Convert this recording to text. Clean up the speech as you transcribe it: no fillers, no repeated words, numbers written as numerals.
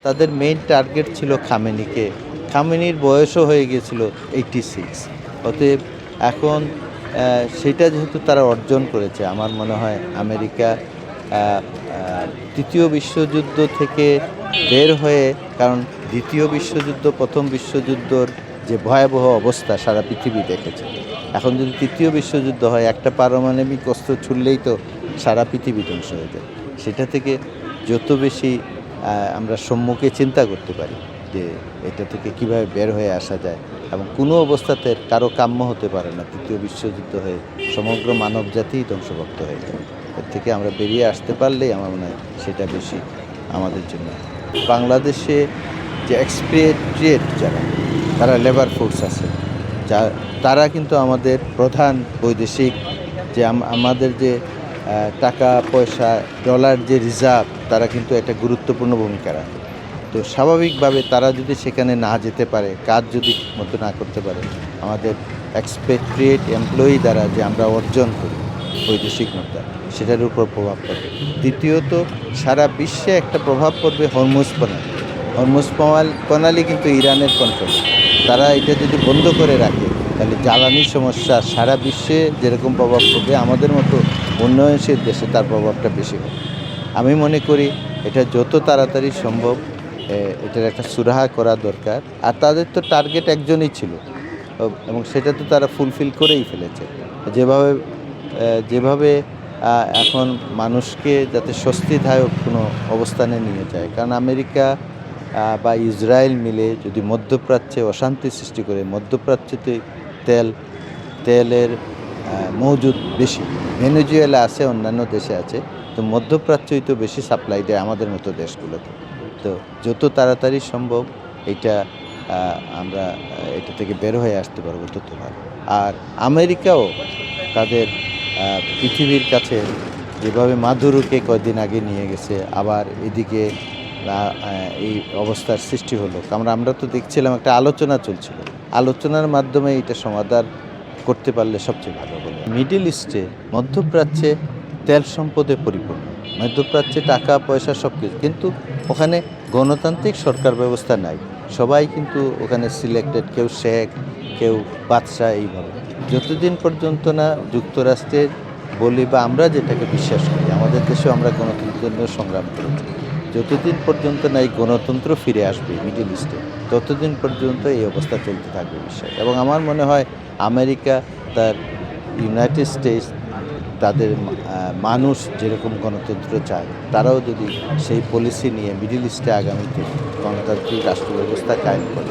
তাদের main target ছিল খামেনিকে। খামেনির বয়সও হয়ে গিয়েছিল 86। অতএব এখন সেটা যেহেতু তারা অর্জন করেছে, আমার মনে হয় আমেরিকা আ আ ৩য় বিশ্বযুদ্ধ থেকে বের হয়ে, কারণ ২য় বিশ্বযুদ্ধ ১ম বিশ্বযুদ্ধর যে ভয়াবহ অবস্থা সারা পৃথিবী দেখেছে। এখন যদি ৩য় বিশ্বযুদ্ধ হয়, একটা পারমাণবিক অস্ত্র ছুড়লেই তো সারা পৃথিবী ধ্বংস হয়ে যায়। সেটা থেকে যত বেশি আমরা সম্মুখে চিন্তা করতে পারি যে এটা থেকে কিভাবে বের হয়ে আসা যায়, এবং কোনো অবস্থাতে কারো কাম্য হতে পারে না ৩য় বিশ্বযুদ্ধ হয়ে সমগ্র মানবজাতিই ধ্বংসপ্রাপ্ত হয়ে যায়। এর থেকে আমরা বেরিয়ে আসতে পারলেই আমার মনে হয় সেটা বেশি আমাদের জন্য। বাংলাদেশে যে এক্সপেট্রিয়েট যারা, তারা লেবার ফোর্স আছে, তারা কিন্তু আমাদের প্রধান বৈদেশিক যে আমাদের যে টাকা পয়সা ডলার যে রিজার্ভ, তারা কিন্তু একটা গুরুত্বপূর্ণ ভূমিকা রাখে। তো স্বাভাবিকভাবে তারা যদি সেখানে না যেতে পারে, কাজ যদি ঠিকমতো না করতে পারে, আমাদের এক্সপেট্রিয়েট এমপ্লয়ি দ্বারা যে আমরা অর্জন করি বৈদেশিক মুদ্রা, সেটার উপর প্রভাব পড়বে। দ্বিতীয়ত, সারা বিশ্বে একটা প্রভাব পড়বে হরমুজ প্রণালী। হরমুজ প্রণালী কিন্তু ইরানের কন্ট্রোল। তারা এটা যদি বন্ধ করে রাখে, তাহলে জ্বালানি সমস্যা সারা বিশ্বে যেরকম প্রভাব পড়বে, আমাদের মতো উন্নয়নশীল দেশে তার প্রভাবটা বেশি হবে। আমি মনে করি এটা যত তাড়াতাড়ি সম্ভব এটার একটা সুরাহা করা দরকার। আর তাদের তো টার্গেট একজনই ছিল, এবং সেটা তো তারা ফুলফিল করেই ফেলেছে। যেভাবে যেভাবে এখন মানুষকে যাতে স্বস্তিদায়ক কোনো অবস্থানে নিয়ে যায়, কারণ আমেরিকা বা ইসরায়েল মিলে যদি মধ্যপ্রাচ্যে অশান্তি সৃষ্টি করে, মধ্যপ্রাচ্যতে তেলের মজুদ বেশি, ভেনেজুয়েলা আছে, অন্যান্য দেশে আছে, তো মধ্যপ্রাচ্যই তো বেশি সাপ্লাই দেয় আমাদের মতো দেশগুলোতে। তো যত তাড়াতাড়ি সম্ভব এটা আমরা এটা থেকে বের হয়ে আসতে পারবো তত ভালো। আর আমেরিকাও তাদের পৃথিবীর কাছে যেভাবে মাদুরোকে কয়েকদিন আগে নিয়ে গেছে, আবার এদিকে এই অবস্থার সৃষ্টি হলো, কারণ আমরা তো দেখছিলাম একটা আলোচনা চলছিল, আলোচনার মাধ্যমে এটা সমাধান করতে পারলে সবচেয়ে ভালো বলে। মিডল ইস্টে, মধ্যপ্রাচ্যে তেল সম্পদে পরিপূর্ণ, মধ্যপ্রাচ্যে টাকা পয়সা সব কিছু, কিন্তু ওখানে গণতান্ত্রিক সরকার ব্যবস্থা নাই। সবাই কিন্তু ওখানে সিলেক্টেড, কেউ শেখ, কেউ বাদশাহ, এইভাবে। যতদিন পর্যন্ত না যুক্তরাষ্ট্রের বলি বা আমরা যেটাকে বিশ্বাস করি, আমাদের দেশেও আমরা গণতন্ত্রের জন্য সংগ্রাম করেছি, যতদিন পর্যন্ত না এই গণতন্ত্র ফিরে আসবে মিডল ইস্টে, ততদিন পর্যন্ত এই অবস্থা চলতে থাকবে বিশ্বাস। এবং আমার মনে হয় আমেরিকা, তার ইউনাইটেড স্টেটস, তাদের মানুষ যেরকম গণতন্ত্র চায়, তারাও যদি সেই পলিসি নিয়ে মিডল ইস্টে আগামীতে গণতান্ত্রিক রাষ্ট্র ব্যবস্থা কায়েম করে।